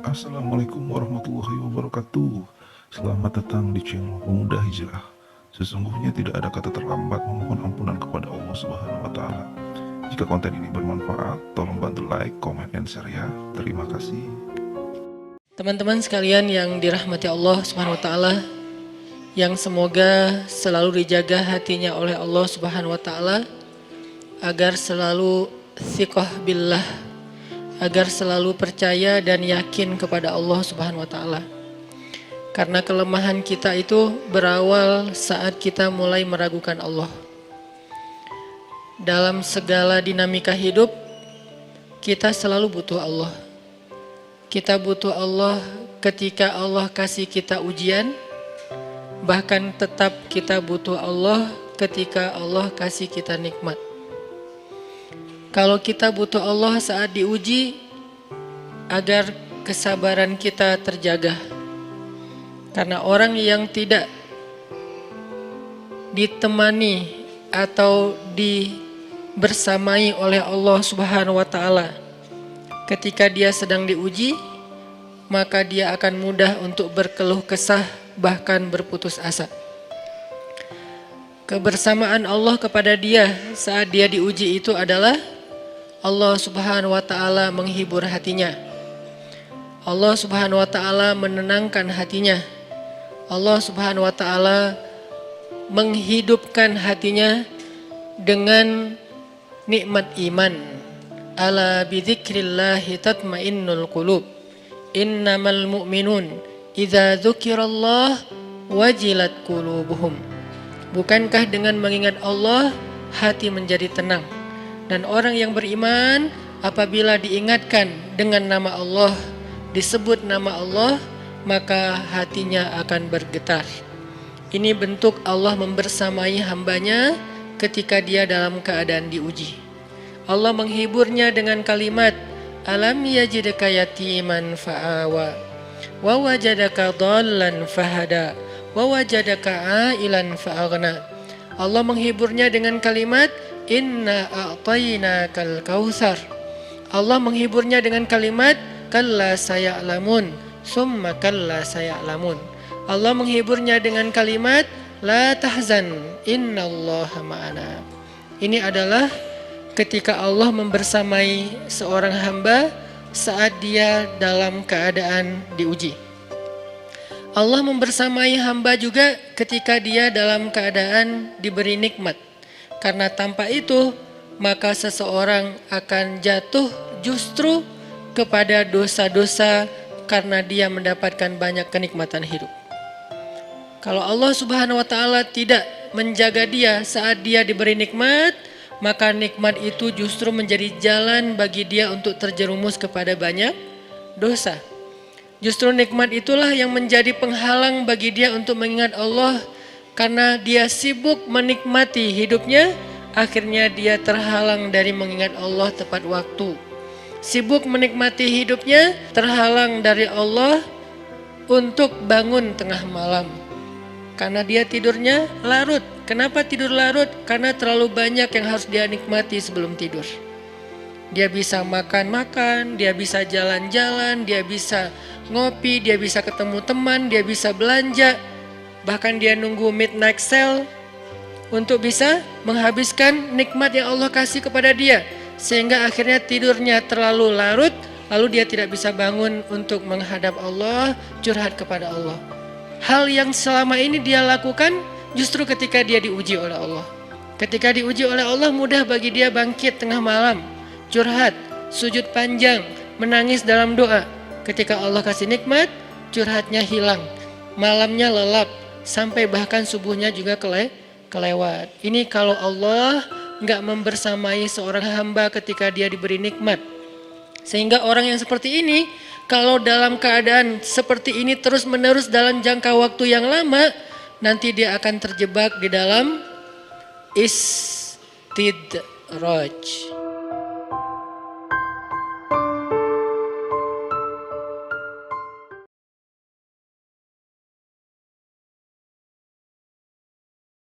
Assalamualaikum warahmatullahi wabarakatuh. Selamat datang di channel Pemuda Hijrah. Sesungguhnya tidak ada kata terlambat memohon ampunan kepada Allah Subhanahu wa taala. Jika konten ini bermanfaat, tolong bantu like, comment, dan share ya. Terima kasih. Teman-teman sekalian yang dirahmati Allah Subhanahu wa taala, yang semoga selalu dijaga hatinya oleh Allah Subhanahu wa taala agar selalu thiqah billah, agar selalu percaya dan yakin kepada Allah Subhanahu wa taala. Karena kelemahan kita itu berawal saat kita mulai meragukan Allah. Dalam segala dinamika hidup, kita selalu butuh Allah. Kita butuh Allah ketika Allah kasih kita ujian, bahkan tetap kita butuh Allah ketika Allah kasih kita nikmat. Kalau kita butuh Allah saat diuji, agar kesabaran kita terjaga. Karena orang yang tidak ditemani atau dibersamai oleh Allah Subhanahu wa taala ketika dia sedang diuji, maka dia akan mudah untuk berkeluh kesah, bahkan berputus asa. Kebersamaan Allah kepada dia saat dia diuji itu adalah Allah Subhanahu wa taala menghibur hatinya. Allah Subhanahu wa taala menenangkan hatinya. Allah Subhanahu wa taala menghidupkan hatinya dengan nikmat iman. Ala bidzikrillahi tatmainnul qulub. Innamal mu'minun idza dzukirallah wajilat qulubuhum. Bukankah dengan mengingat Allah hati menjadi tenang? Dan orang yang beriman apabila diingatkan dengan nama Allah, disebut nama Allah, maka hatinya akan bergetar. Ini bentuk Allah membersamai hambanya ketika dia dalam keadaan diuji. Allah menghiburnya dengan kalimat, alam yajidka yatiman fa'awa, wa wajadaka dhallan fahada, wa wajadaka ailan fa'aghna. Allah menghiburnya dengan kalimat, inna a'tainakal kautsar. Allah menghiburnya dengan kalimat, kalla saya'lamun, summa kalla saya'lamun. Allah menghiburnya dengan kalimat, la tahzan, innallaha ma'ana. Ini adalah ketika Allah membersamai seorang hamba saat dia dalam keadaan diuji. Allah membersamai hamba juga ketika dia dalam keadaan diberi nikmat. Karena tanpa itu, maka seseorang akan jatuh justru kepada dosa-dosa karena dia mendapatkan banyak kenikmatan hidup. Kalau Allah Subhanahu wa taala tidak menjaga dia saat dia diberi nikmat, maka nikmat itu justru menjadi jalan bagi dia untuk terjerumus kepada banyak dosa. Justru nikmat itulah yang menjadi penghalang bagi dia untuk mengingat Allah. Karena dia sibuk menikmati hidupnya, akhirnya dia terhalang dari mengingat Allah tepat waktu. Sibuk menikmati hidupnya, terhalang dari Allah untuk bangun tengah malam. Karena dia tidurnya larut. Kenapa tidur larut? Karena terlalu banyak yang harus dia nikmati sebelum tidur. Dia bisa makan-makan, dia bisa jalan-jalan, dia bisa ngopi, dia bisa ketemu teman, dia bisa belanja. Bahkan dia nunggu midnight sale untuk bisa menghabiskan nikmat yang Allah kasih kepada dia. Sehingga akhirnya tidurnya terlalu larut, lalu dia tidak bisa bangun untuk menghadap Allah, curhat kepada Allah. Hal yang selama ini dia lakukan justru ketika dia diuji oleh Allah. Ketika diuji oleh Allah, mudah bagi dia bangkit tengah malam, curhat, sujud panjang, menangis dalam doa. Ketika Allah kasih nikmat, curhatnya hilang, malamnya lelap, sampai bahkan subuhnya juga kelewat. Ini kalau Allah nggak membersamai seorang hamba ketika dia diberi nikmat. Sehingga orang yang seperti ini, kalau dalam keadaan seperti ini terus menerus dalam jangka waktu yang lama, nanti dia akan terjebak di dalam istidraj.